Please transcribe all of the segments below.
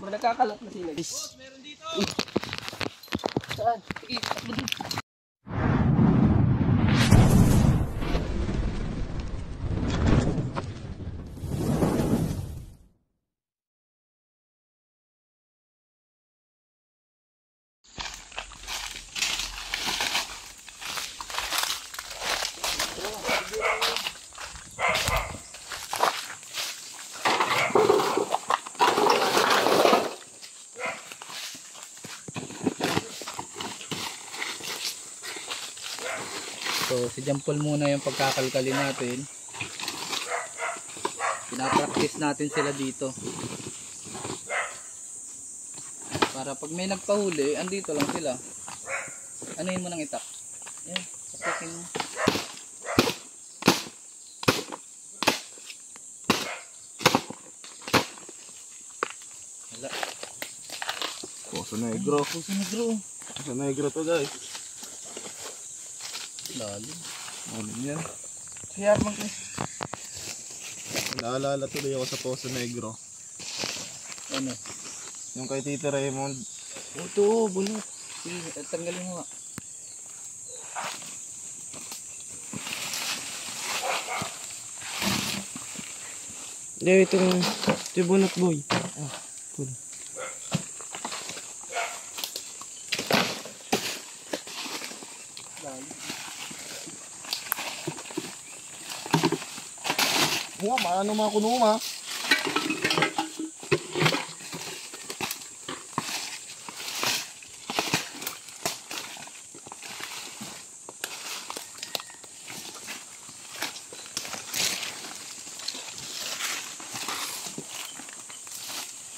Nagkakalot na sila. Boss, meron dito. Saan? Sige, takbo dun. So si John Paul muna yung pagkakalkali natin. Pinapractice natin sila dito. Para pag may nagpahuli, andito lang sila. Anuhin mo ng itak. Yan, pasakin mo. Wala. Poso Negro. Puso negro. Poso Negro to guys. Lalim. Ano yan? Kaya bang Naalala tuloy ako sa Poso Negro. ano? Yung kay Tito Raymond. Ito, bulot. Sige, tanggalin mo nga. Hindi, ito bunot boy. Cool. Huwag, maano mga kunuma.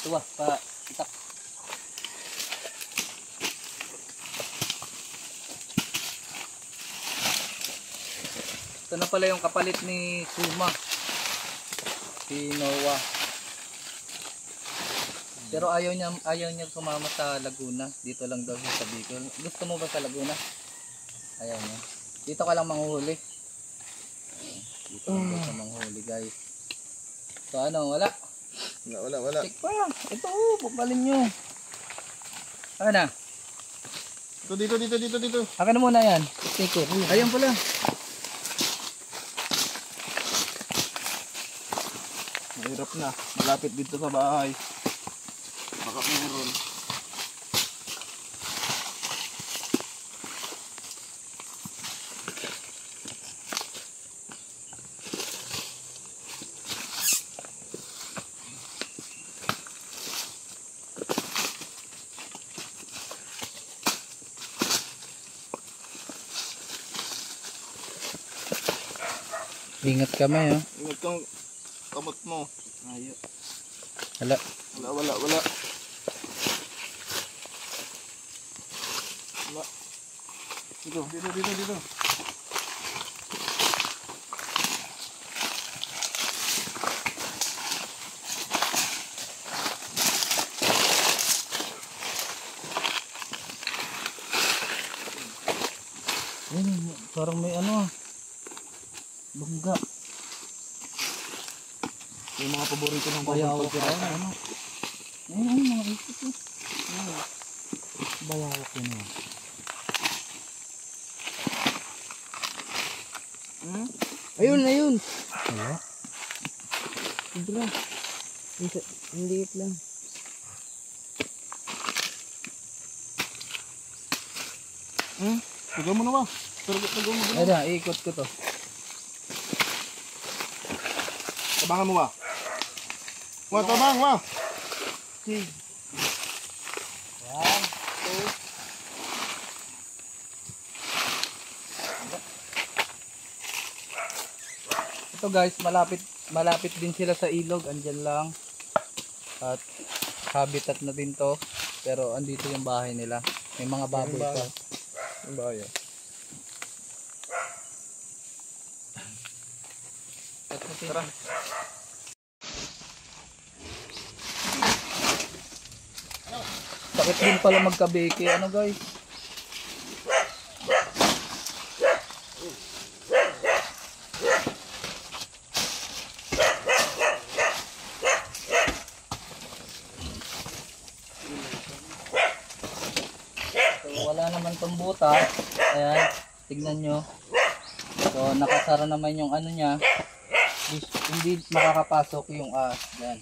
Tuwa, pa itak. Ito na pala yung kapalit ni Suma. Si Noah. Pero ayaw niya sumama sa Laguna. Dito lang daw siya sa Bicol. Gusto mo ba sa Laguna? Ayaw niya. Dito ka lang manghuhuli. Dito lang ka manghuhuli guys. So ano, wala. Wala. Check pa. Ito, pupalin nyo. Ano na? Dito. Akin na muna yan. Sticker. Ayun pala. Mahirap na. Malapit dito sa bahay. Baka meron. Ingat kami ha. Ingat kang kamot mo. Ayo. Wala. Wala. Dito. Parang may ano ah. Bangga. Yung mga paborito ng Bayawak bawal yun. Ano? Ayun, mga isip yun. Bayawak yun ah. Ayun. Wala. Sobra. Ang liit lang. Tagal mo na ba? Tagal mo na. Ayan, iikot ko to. Tabangan mo ba? Tabang ba? Sige. 1, 2. Ito guys, malapit din sila sa ilog. Andyan lang. At habitat na din to. Pero andito yung bahay nila. May mga baboy pa. Ang bahay. Tara. Sakit din pala magkabeke. Ano guys? Wala naman tong buta. Ayan, tignan nyo. So, nakasara naman yung ano niya. Hindi makakapasok yung yan.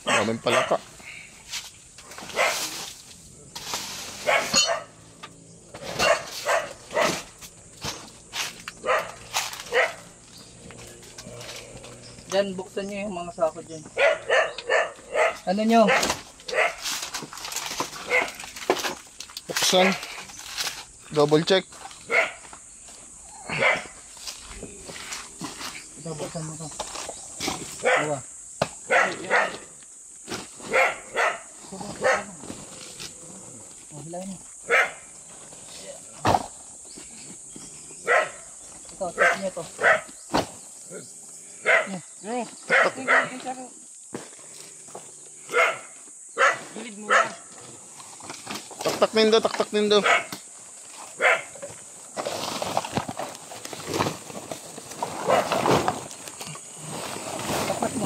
Daming palaka. Diyan, buksan nyo yung mga sako dyan. Ano nyo? Buksan. Double check. Ito, buksan mo to. Diba? Oh, hilahin mo. Ito, check nyo to. Gilid mo na. Taktak nindo, taktak nindo. Tapat mo.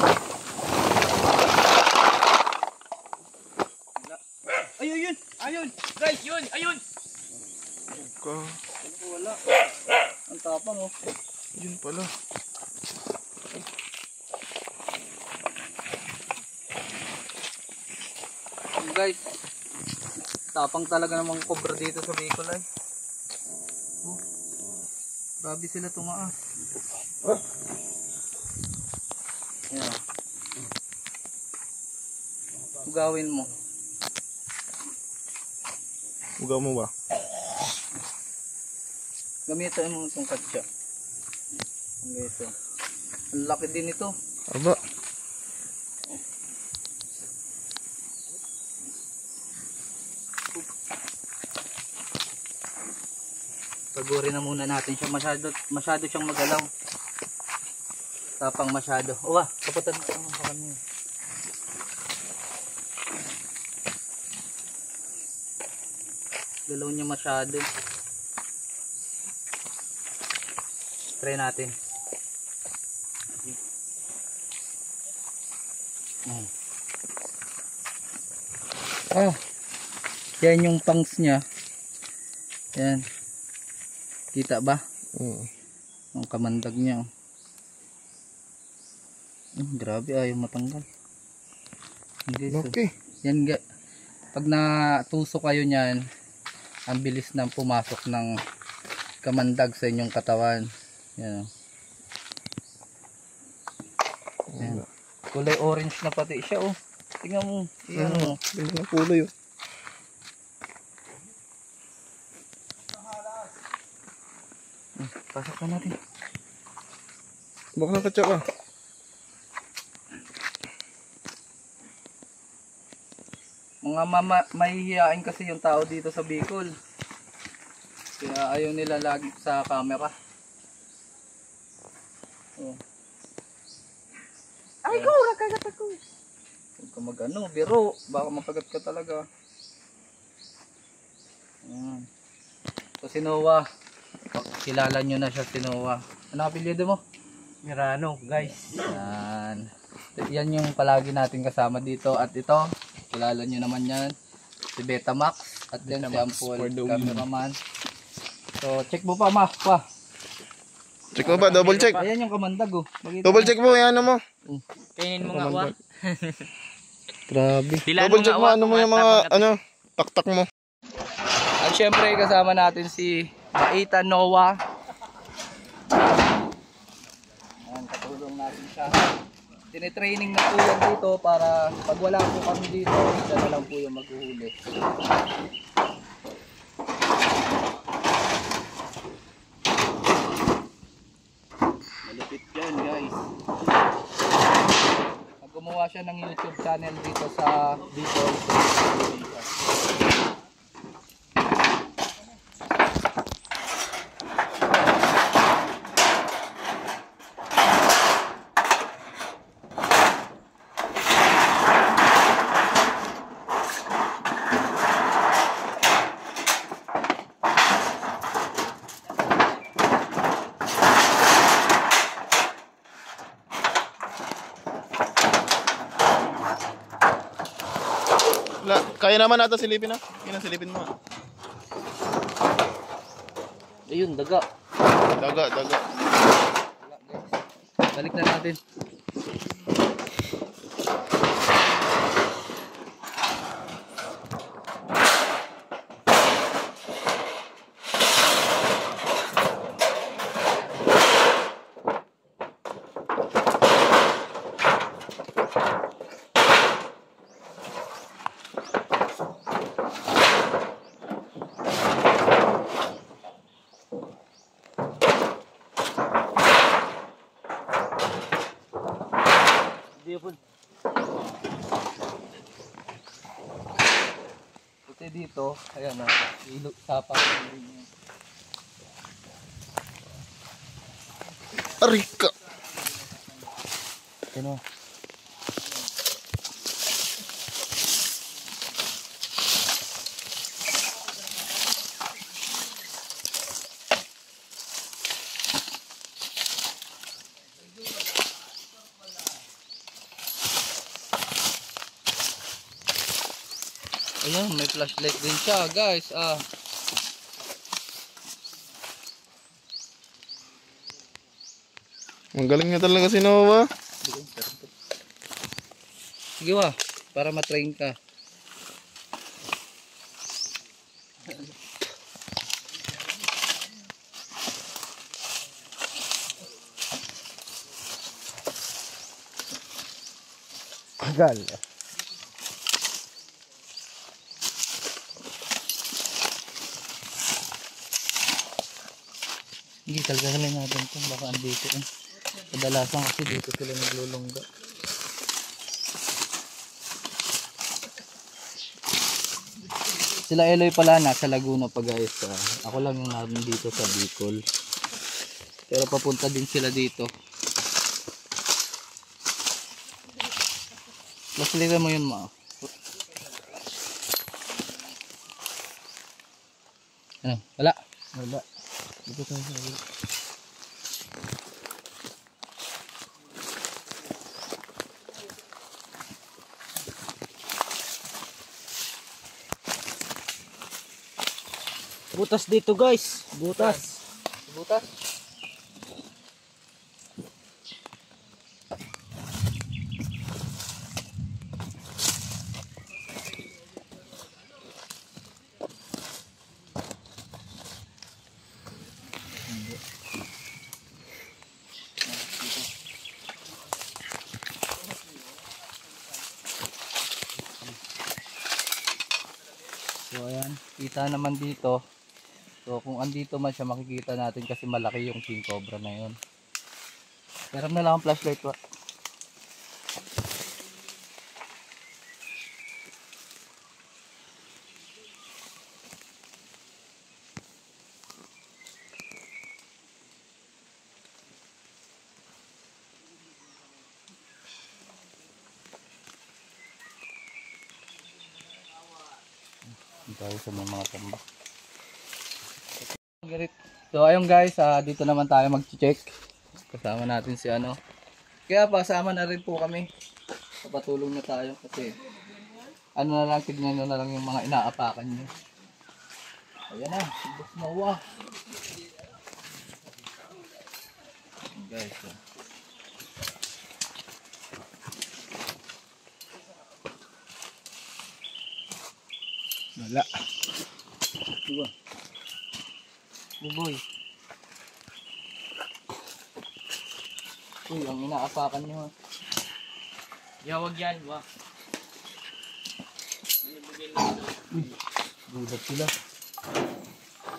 Ayun, yun! Ayun! Guys, yun! Ayun! Wala. Ang tapang oh. Yun pala. Guys, tapang talaga namang cobra dito sa Bicol ay. Oh, grabe sila tumaas. Ayan. Gawin mo. Ugaw mo ba? Gamitin mo itong katsa. Ang ito. Ang laki din ito. Aba. Pagurin na muna natin siya. Masyado siyang magalaw. Tapang masyado. Uwa, kapatan mo sa kanya. Galaw niya masyado. Try natin. Yan yung pangs niya. Yan. Kita ba? Ang kamandag niya. Grabe, ayaw matanggal. Hindi, Okay. yan, pag natusok kayo niyan, ang bilis nang pumasok ng kamandag sa inyong katawan. Yan. Yan. Kulay orange na pati siya oh. Tingnan mo. Iyan mo. Ganyan ang kulay oh. Pasok na natin. Baka nakatsa ka. Mga mahihiyain kasi yung tao dito sa Bicol. Kaya ayaw nila lagi sa camera. Oh. Ay ko! Nakagat ako! Huwag ka mag-ano, biro. Baka mapagat ka talaga. Ayan. So si Noah. Kilala nyo na siya si Noah. Ano apelyido mo? Mirano, guys. Yan. Yan yung palagi natin kasama dito. At ito, kilala nyo naman yan. Si Betamax. At yan si Ampol, cameraman. So check mo pa ma. Pa. Check mo ba? Double check. Ayan yung kamandag oh. Double check mo. Yan ano mo. Kainin mo nga, wa. Grabe. Double check mo. Ano mo yung mga ano. Taktak mo. At syempre kasama natin si Maita Noah. Ayan, katulong natin siya. Tinitraining na po yan dito para pag wala po kami dito, siya na lang po yung maghuhuli. Malupit yan guys. Gumawa siya ng YouTube channel dito sa Bicol. Kaya naman ata silipin na. Yun ang silipin mo. Ayun, daga. Daga. Balik na natin. Puti dito, ayan na, sapa. Arika. Ano? Ayan, may flashlight din siya, guys. Ang galing niya talaga si Noah. Sige wa, para matrain ka. Gal. Hindi, talgakalin natin ito. Baka andito eh. Kadalasan kasi dito sila naglulungga. Sila Eloy pala nasa Laguna pa guys. Ako lang yung naroon dito sa Bicol. Pero papunta din sila dito. Laslitan mo yun ma. Ano? Wala? Wala. Dito tayo sa wala. Butas dito guys. Butas. Butas? So ayan, kita naman dito. So kung andito man siya makikita natin kasi malaki yung king cobra na yun. Meron na lang ang flashlight wa. Tayo sa mga tambak. So ayun guys, dito naman tayo mag-check. Kasama natin si ano. Kaya pasama na rin po kami. Papatulong na tayo kasi ano na lang, tignan na lang yung mga inaapakan niyo. Ayan na, si Boss Noah. Guys, Wala. diba? Buboy. Uy, ang inaapakan niyo. Yawag yan. Wah. Gulat sila.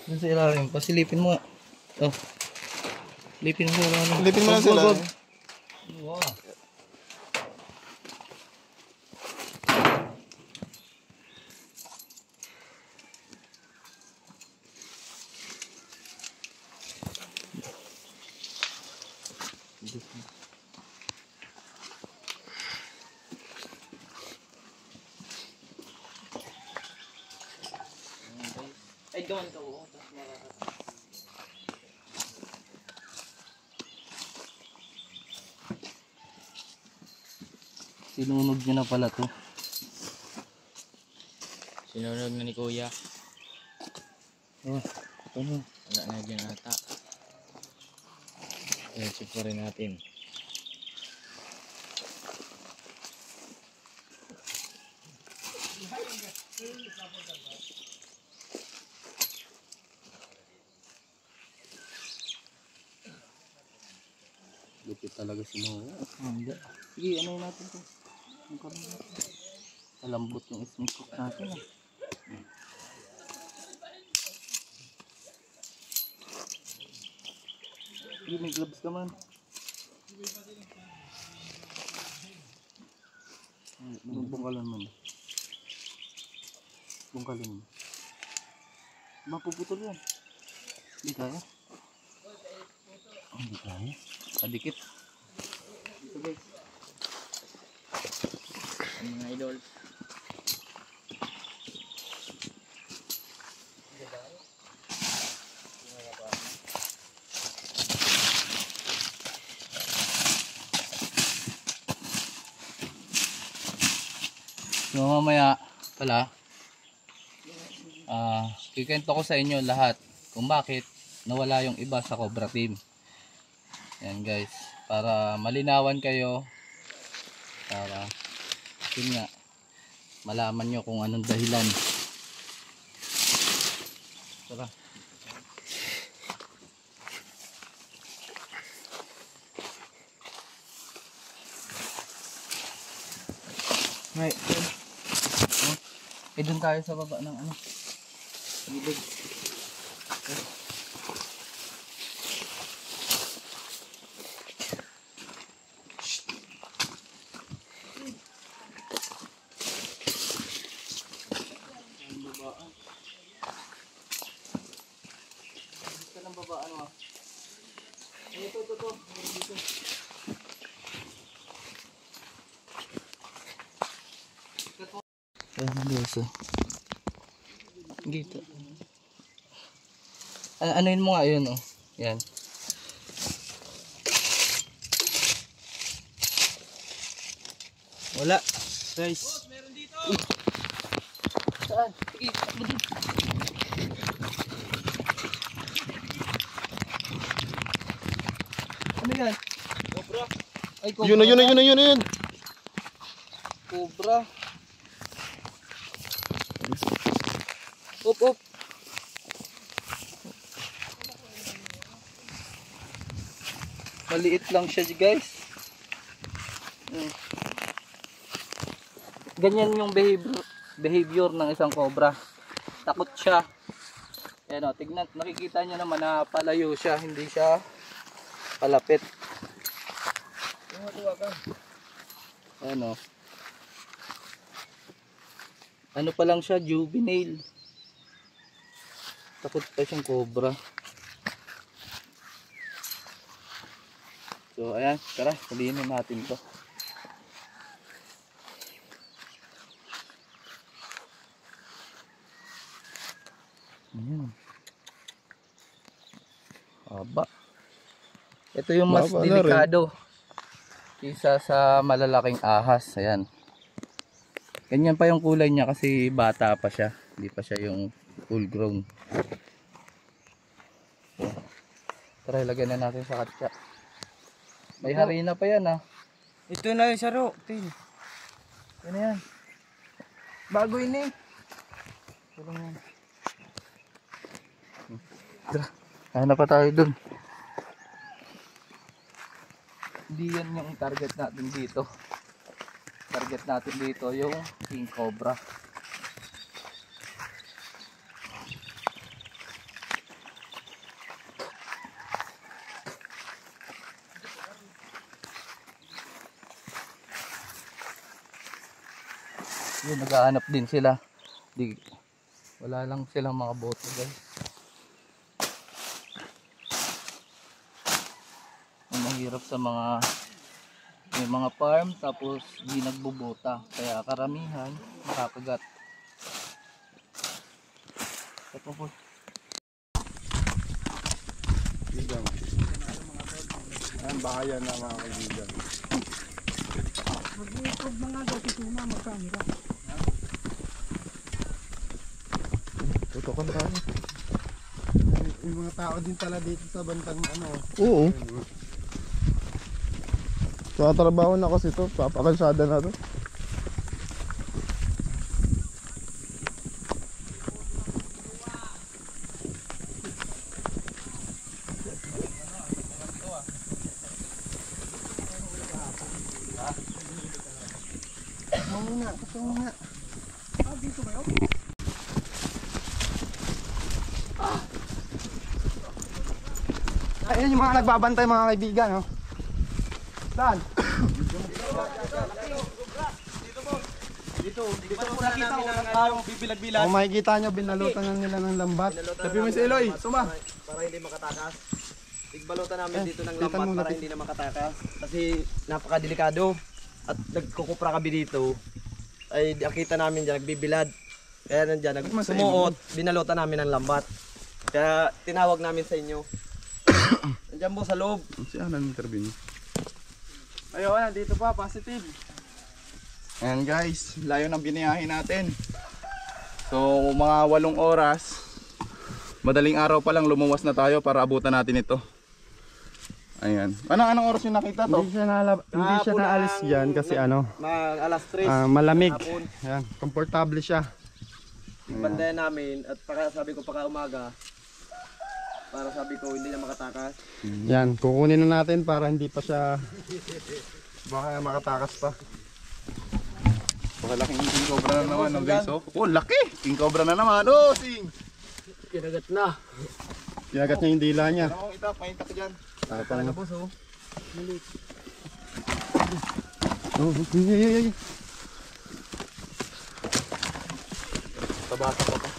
Dun sa ilalim, pasilipin mo. Oh. Silipin mo sa ilalim. Silipin mo lang sila. Wow. Ay, doon to. Tapos Sinunog nyo na pala to. Sinunog na ni Kuya. Oh, ito na. Wala na dyan ata. I-check pa rin natin. Lupit talaga si Noah. Hindi. Sige, ano natin to? Ang kami natin. Malambot yung snake hook natin ah. Sige, may gloves ka man. Bungkalan mo. Bungkalin mo. Mapuputol yan. Hindi kaya. Hindi kaya. Kadikit. Ito guys. Ang mga idol. So mamaya pala kikento ko sa inyo lahat kung bakit nawala yung iba sa Cobra Team. Yan guys, para malinawan kayo, para yun nga malaman nyo kung anong dahilan. Tara. Right. Eh dun tayo sa baba ng ano, gilid. Gusto ng baba ano ah. Ito. Dito. Dito. Dito. Anuin mo nga yun oh. Yan. Wala. Guys. Saan? Sige, takbo dun. Ano yan? Cobra. Ay, cobra. Yun. Cobra. Op. Maliit lang siya guys. Ganyan yung behavior ng isang cobra. Takot siya. Ayan o, tignan, nakikita nyo naman na palayo siya, hindi siya palapit. Ayan o. Ano pa lang siya, juvenile. Takot pa siyang cobra. So ayan, tara, huliin natin to. Ayan. Aba. Ito yung mas Baba na delikado kaysa sa malalaking ahas. Ayan. Ganyan pa yung kulay niya kasi bata pa siya. Hindi pa siya yung full grown. So, tara, ilagyan na natin sa katsa. May harina pa yan ah. Ito na yung saro. Tin. Yan na yan. Bago yun eh. Tulong yan. Tara, hanap pa tayo dun. Hindi yan yung target natin dito. Target natin dito yung king cobra. Yun, naghahanap din sila. Wala lang silang mga boto guys. Ang mahirap sa mga may mga farm tapos di nagbubota, kaya karamihan nakakagat. Ito po. Ang bahayan na mga kaibigan. Mag-iikog mga gabi tuna, magkamera. Tutukan tayo. Yung mga tao din pala dito sa bantang ano. Oo. Tatrabaho na kasi to. Papakalsada na to. Ito muna. Ayun yung mga nagbabantay mga kaibigan, oh. Saan? Dito nakita ko ng taong bibilag-bilag. Kung makikita nyo, binalutan na nila ng lambat. Sabi mo si Eloy, suma. Para hindi makatakas. Tigbalutan namin dito ng titan lambat mo, para lapit. hindi na makatakas. Kasi napakadelikado. At nagkukupra kami dito. Ay nakita namin dyan, nagbibilad. Kaya nandyan, sumuot, binalutan namin ng lambat. Kaya tinawag namin sa inyo. Nandyan po sa loob. Si Alan interview niyo. Ayun, nandito pa, positive. Ayan guys, layo ng biniyahin natin. So mga 8 oras. Madaling araw pa lang lumuwas na tayo para abutan natin ito. Ayan. Anong oras yung nakita to? Hindi siya naalis dyan kasi ano, Alas 3. malamig. hapon. Ayan, komportable siya. Bandayan namin at sabi ko pagka umaga. Para sabi ko hindi na makatakas. Yan, kukunin na natin para hindi pa siya baka makatakas pa. Pakalaking king cobra na naman no guys. Oh, laki! King cobra na naman. Oh, sing! Kinagat na. Kinagat niya yung dila niya. Ano kong itak? May itak dyan. Tapang na. Boss, oh. Oh, ay. Tabasa pa pa.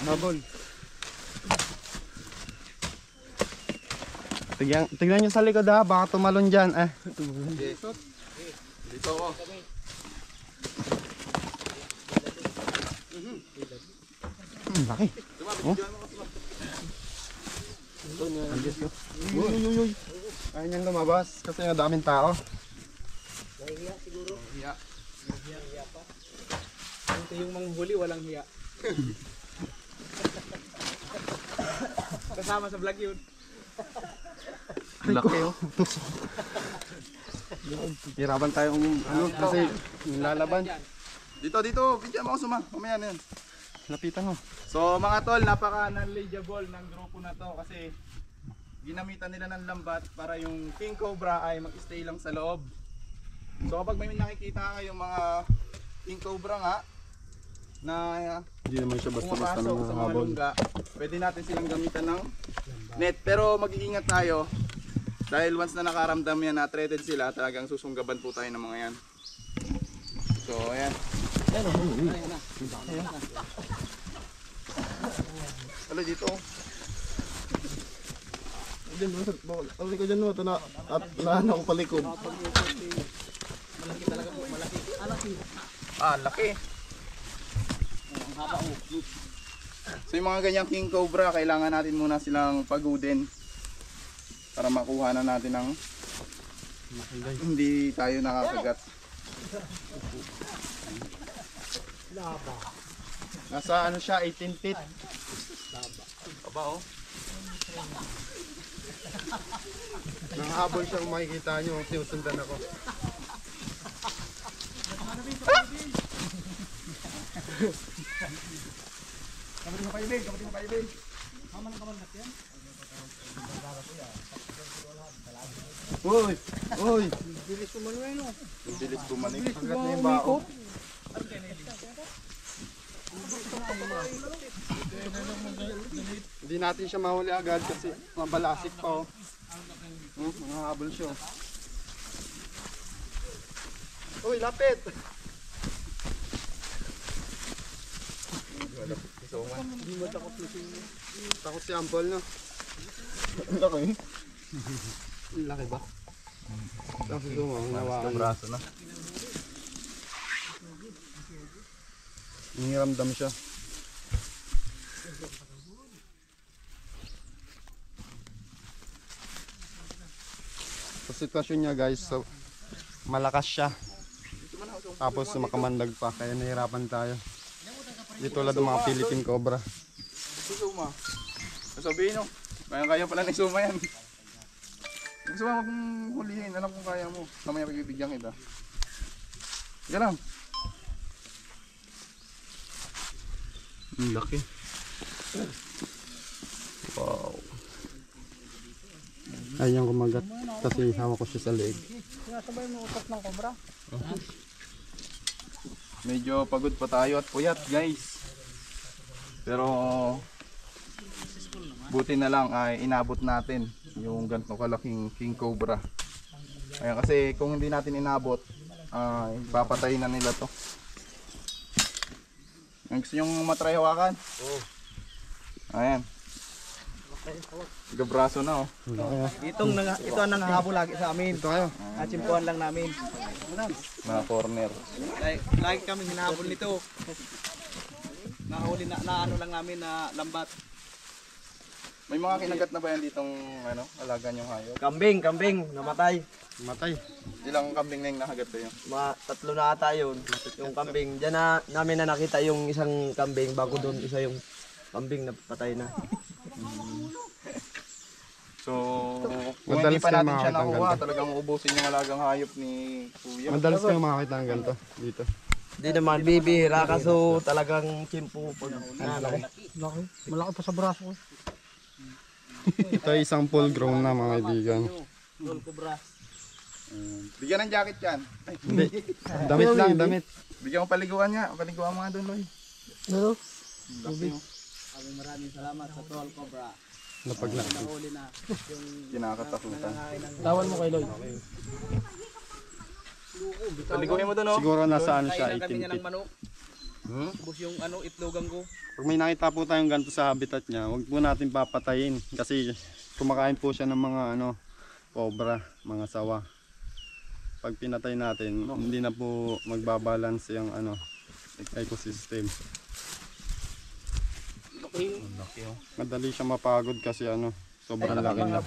Habol. Tignan nyo sa likod ha, baka tumalon dyan. Dito ako. Laki. Oh. Uy. Ayaw niyang lumabas kasi nga daming tao. Nahihiya siguro. Hiya. Nahihiya pa. Ito yung manghuli, walang hiya. Kasama sa vlog yun. Laki oh. Hirapan tayong ano kasi nilalaban. Dito. Bigyan mo ako suma. Mamaya na yan. Lapitan mo. So mga tol, napaka knowledgeable ng grupo na to kasi ginamitan nila ng lambat para yung king cobra ay mag-stay lang sa loob. So kapag may nakikita kayong mga king cobra nga na Hindi naman siya basta-basta pumapasok ng sa mga habol. lungga, pwede natin silang gamitan ng net. Pero mag-iingat tayo dahil once na nakaramdam yan na threatened sila, talagang susunggaban po tayo ng mga yan. So ayan. Ala dito. Diyan mo, bawal ko dyan mo, at lahan ako palikod. Ah, laki. So yung mga ganyang king cobra, kailangan natin muna silang pagudin para makuha na natin ng hindi tayo nakakagat. Nasa ano siya, 18 feet. Aba oh. Nakahabol siya kung makikita nyo, sinusundan ako. Kapatid mo kayo, Ben. Uy! Bilis bumalik. Hanggat na yung bao. Hindi natin siya mahuli agad kasi mabalasik pa oh. Nakahabol siya. Uy, lapit! Takot si Ampol, no? Laki. Laki ba? Ang sumang nawaan. Braso na. Nangiramdam siya. Sa sitwasyon niya guys, so malakas siya. Ito man ako. Tapos makamandag pa, kaya nahirapan tayo. Di tulad ng mga Philippine Cobra. Si Suma. Sabihin no. Kaya pala ni Suma yan. Gusto mo akong hulihin. Alam kong kaya mo. Mamaya pagbibigyan kita. Sige lang. Ang laki. Wow. Ayun kumagat kasi hawak ko siya sa leeg. Medyo pagod pa tayo at puyat guys. Pero buti na lang ay inabot natin yung ganito kalaking king cobra. Ayan, kasi kung hindi natin inabot ay papatay na nila to. Ang gusto nyong matry hawakan? Oo. Ayan. Gabraso na oh. Ito ang nangahabol lagi sa amin. Ito kayo. Atsimpuan lang namin. Mga corner. Lagi kami hinahabol nito. Nahuli na ano lang namin na lambat. May mga kinagat na ba yan ditong ano, alaga nyong hayop? Kambing, namatay. Matay. Ilang kambing na yung nakagat sa'yo? Mga 3 na ata yun. Yung kambing. Diyan na namin na nakita yung isang kambing bago doon isa yung kambing na patay na. So, kung Madalas hindi pa kayo natin siya makakita ng nakuha, ganito. talagang ubusin yung alagang hayop ni Kuya. Madalas kayo makakita ng ganito dito. Hindi naman bibihira kaso talagang chimpo pag nalaki. Malaki pa sa braso ko. Ito ay isang full grown na mga kaibigan. Gold cobra. Bigyan ng jacket yan. Ay, Hindi. Damit lang, damit. bigyan mo paliguan nga. Paliguan mo nga doon, Loy. Ano? Laki mo. Maraming salamat sa Gold Cobra. Napag na. Nahuli na yung Kinakatakutan. Tawan mo kay Lloyd. Paliguin mo doon, oh. Siguro nasa ano siya, kainan kami 18 niya ng feet. manok. Bus yung ano itlogan ko. Pag may nakita po tayong ganito sa habitat niya, huwag po natin papatayin. Kasi kumakain po siya ng mga ano, cobra, mga sawa. Pag pinatay natin, hindi na po magbabalance yung ano, ecosystem. Madali siya mapagod kasi ano, sobrang laki na.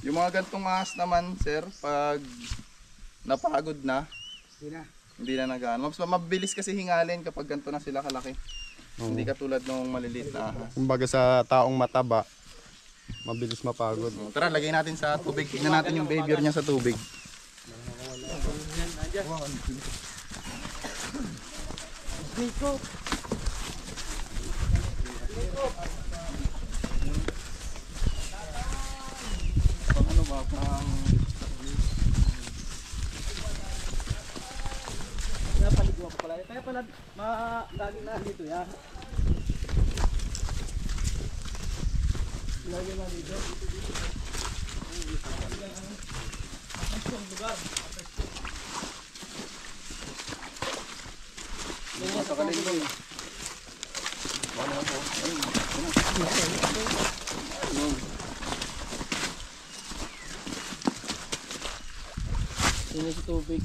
Yung mga gantong ahas naman, sir, pag napagod na, hindi na nag-ano. Mas mabilis kasi hingalin kapag ganito na sila kalaki. Hindi katulad nung maliliit na ahas. Kumbaga sa taong mataba, mabilis mapagod. Tara, lagay natin sa tubig. Tingnan natin yung behavior niya sa tubig. Ano ba? Napaliguan ko pala. Kaya pala lagi na dito yan. Lagi na dito. Sa kalingking. Sino sa tubig?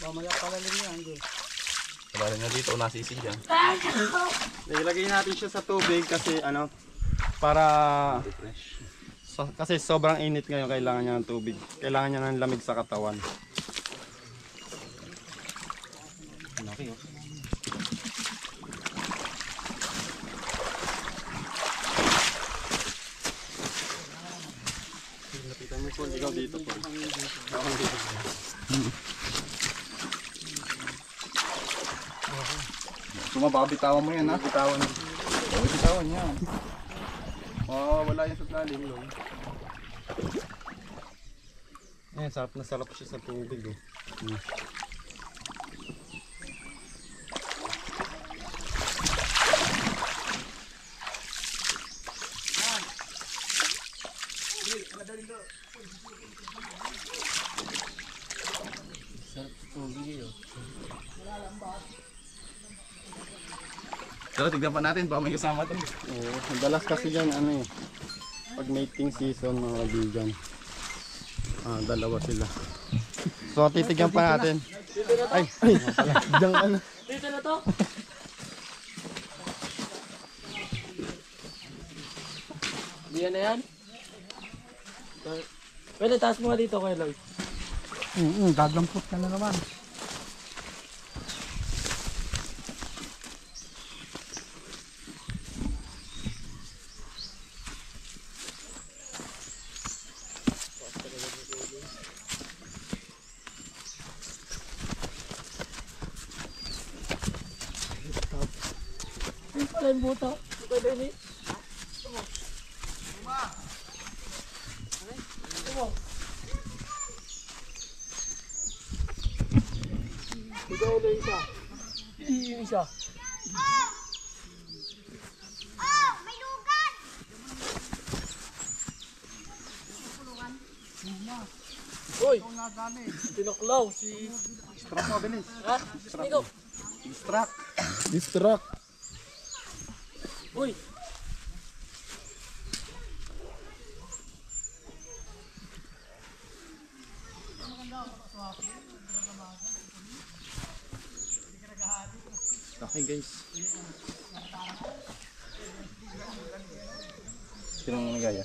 Mamaya pala rin yan, Joy. Wala rin na dito, nasisig yan. Ilagay natin siya sa tubig kasi ano, para kasi sobrang init ngayon, kailangan niya ng tubig. Kailangan niya ng lamig sa katawan. Laki oh. Napitan mo po, ikaw dito po. Suma, baka bitawan mo yan ha. Bitawan. Bitawan yan. Wala yan sa lalim. Ayan, sarap na sarap siya sa tubig. Oh. Sarap sa tubig eh. Pero tignan pa natin, baka may kasama to. Oo, madalas kasi yan ano eh. Pag mating season mga kaibigan. Dalawa sila. So titigyan pa natin. Ay, Diyan ka na. Dito na to. Diyan na yan. Pwede taas mo nga dito kay Lloyd. Gagampot ka na naman. Ay, pala yung buta. Pwede ni. Ikaw ulo isa. Yung isa. Uy! Tinoklaw si... Distract mo, bilis. Ha? Ikaw! Distract. Distract. Uy! Okay guys. Sinong nagaya?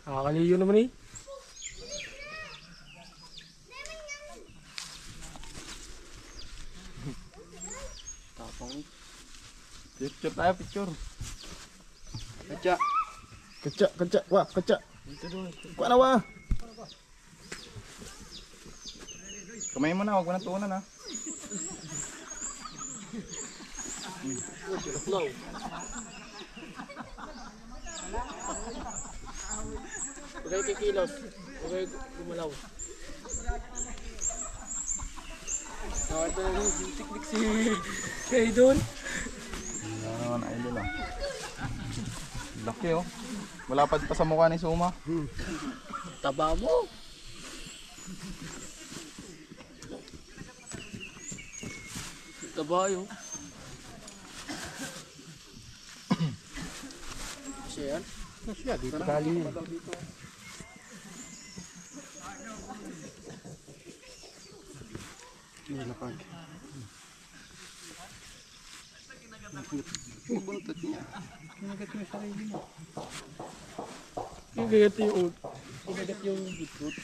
Nakakaliyo naman eh. Tapang eh. Picture tayo, picture. Kacha. Kaca. Wah, kaca. Dito doon. Kuha na wah. Kamay mo na, huwag mo nang tuunan ha. Tinoklaw. Huwag kayo kikilos. Huwag kayo gumalaw. Ito na yung tiklik si Kay doon. Yan naman, idol ah. Laki oh. Malapad pa sa mukha ni Suma. Taba mo. Taba yun. Siya yan? Siya, dito na. Kali. nilapag. Buntot niya. Kinagat mo yung sarili mo. Kinagat yung beetroot.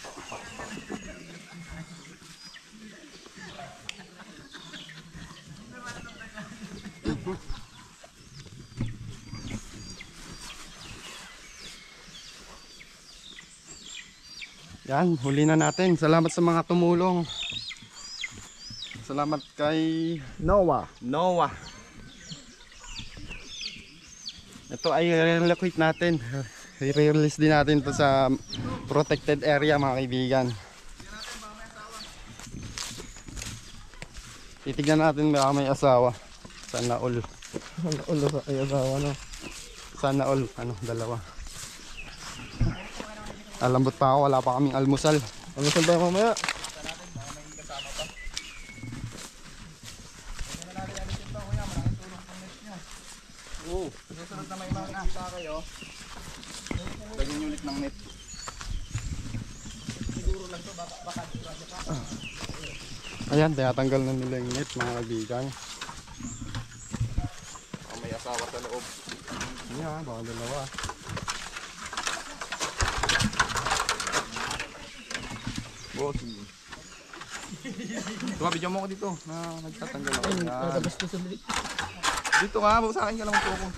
Yan, huli na natin. Salamat sa mga tumulong. Salamat kay Noah. Noah. Ito ay relocate natin. I-release din natin to sa protected area, mga kaibigan. Titignan natin baka may asawa. Sana all. Ulo sa ay asawa no. Sana all. Ano, dalawa. Alambot pa ako, wala pa kaming almusal. Almusal tayo mamaya. Oo. Susunod na may makikita kayo. Lagyan nyo ulit ng net. Ayan, tinatanggal na nila yung net, mga kaibigan. May asawa sa loob. Ayan, baka dalawa. Boss. Diba, video mo ko dito na nagtatanggal ako. Yan. Natabas ko sa bilik. Dito ka, sa akin ka lang magpoko.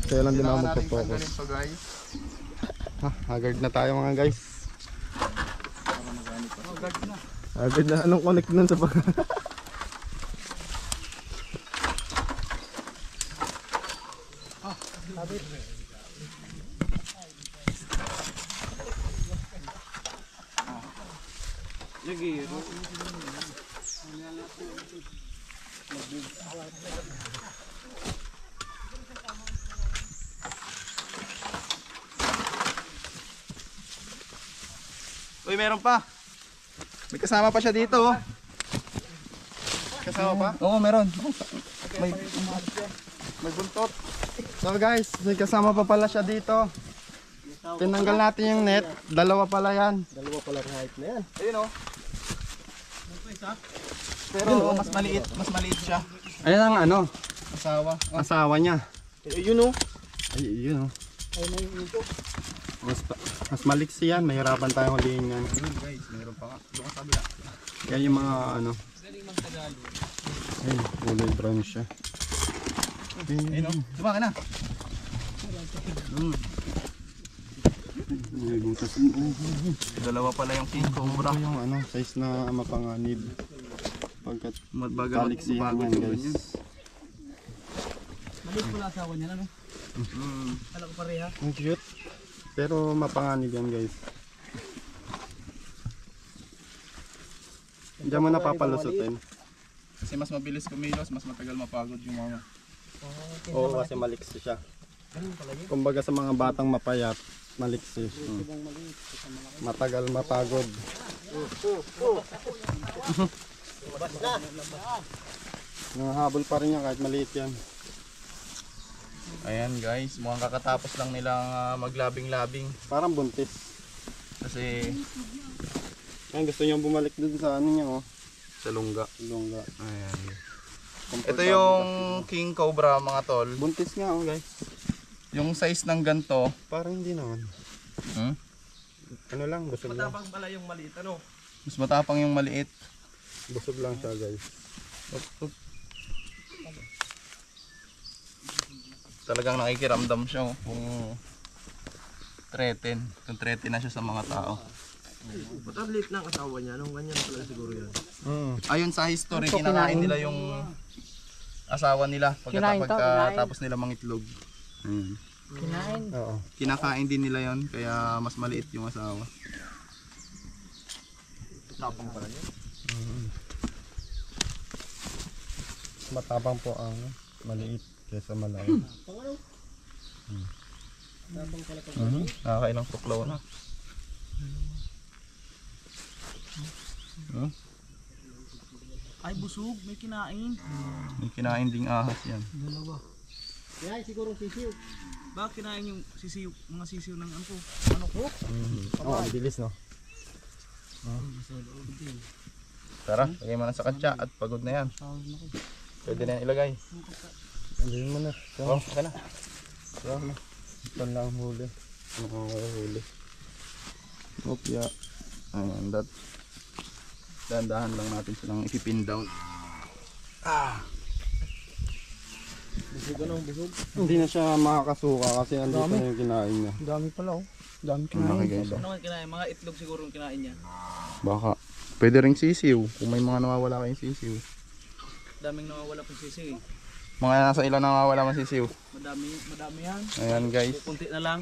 Kaya lang din ako Kailangan natin magpo-focus. tanggalin to, guys. Ha, haggard na tayo mga guys. Agad na anong connect nun sa pag... Uy, meron pa. May kasama pa siya dito. Oh. Kasama pa? Oo, meron. May buntot. So guys, may kasama pa pala siya dito. Tinanggal natin yung net. Dalawa pala yan. Dalawa pala height na yan. Ayun oh. Pero mas maliit siya. Ayan ang ano, Asawa. asawa niya. Yun oh. Ay, yun oh. Mas maliksi yan. Mahirapan tayong huliin yan. Guys, meron pa nga. Doon sa kabila. Kaya yung mga ano. Ay, kulay brown siya. Ayun oh. Tuma ka na. Ay, butas. Dalawa pala yung king cobra. Ito yung ano, size na mapanganib. Pagkat Magbaga baliksihan yan guys. Maliit pala asawa niya, ano? Kala ko pareha. Ang cute. Pero mapanganib yan guys. Diyan mo napapalusutin. Kasi mas mabilis kumilos, mas matagal mapagod yung mga. Oo, kasi maliksi siya. Kumbaga sa mga batang mapayat, maliksi. Matagal mapagod. Nangahabol pa rin yan kahit maliit yan. Ayan guys, mukhang kakatapos lang nilang maglabing-labing. Parang buntis. Kasi Ayan, gusto niyang bumalik dun sa ano niya oh. sa lungga. Lungga. Ayan. Ito Comfortable yung kasi. king cobra mga tol. Buntis nga oh guys. Yung size ng ganto. Parang hindi naman. Ano lang, busog lang. Matapang pala yung maliit ano. Mas matapang yung maliit. Busog lang siya guys. Talagang nakikiramdam siya oh, kung threaten na siya sa mga tao. Ba't ang liit ng asawa niya? Anong ganyan pala siguro yan? Ayon sa history, kinakain nila yung asawa nila pagkatapos nila mangitlog. Kinain. Oo. Kinakain din nila yon kaya mas maliit yung asawa. Tapang pala niya. Matapang po ang maliit kaysa malaki. Nakakailang tuklaw na. Ay, busog. May kinain. May kinain ding ahas yan. Dalawa. Yan siguro sisiw. Bakit kinain yung sisiw, mga sisiw ng ano ko? Ano ko? Oo, ang bilis no. Tara, lagay mo na sa katsa at pagod na yan. Pwede na yan ilagay. Andiyan mo na. Oh, okay na. Sarap na. Ito lang ang huli. Nakakahuli. Opya. Ayan, dahan-dahan lang natin silang ipipin down. Busog ano, busog. Hindi na siya makakasuka kasi andito na yung kinain niya. Dami pala oh. Dami Okay guys. Ano nga kinain? Mga itlog siguro yung kinain niya. Baka. Pwede ring sisiw. Kung may mga nawawala kayong sisiw. Daming nawawala pang sisiw eh. Mga nasa ilan nawawala man sisiw. Madami yan. Ayan guys. Kunti na lang.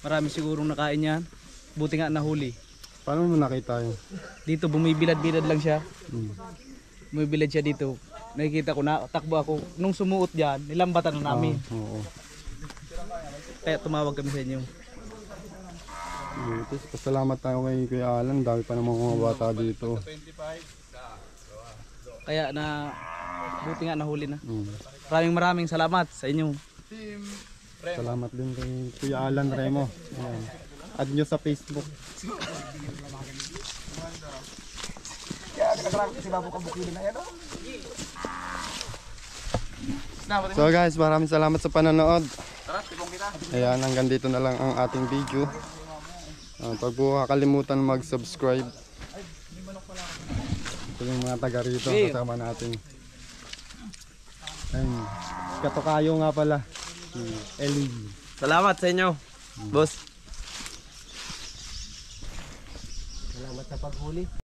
Marami sigurong nakain yan. Buti nga nahuli. Paano mo nakita yun? Dito bumibilad-bilad lang siya. Bumibilad siya dito. Nakikita ko na, takbo ako. Nung sumuot dyan, nilambatan na namin. Oo. Kaya tumawag kami sa inyo. Pasalamat tayo kay Kuya Alan. Dami pa namang mga bata dito. Kaya na, buti nga nahuli na. Maraming salamat sa inyo. Salamat din kay Kuya Alan Remo. Ayan. Add nyo sa Facebook. So guys, maraming salamat sa panonood. Ayan, hanggang dito na lang ang ating video. Pag po kakalimutan mag-subscribe. Ito yung mga taga rito kasama natin. Ayun, katokayo nga pala. Si Ellie. Salamat sa inyo, boss. Salamat sa paghuli.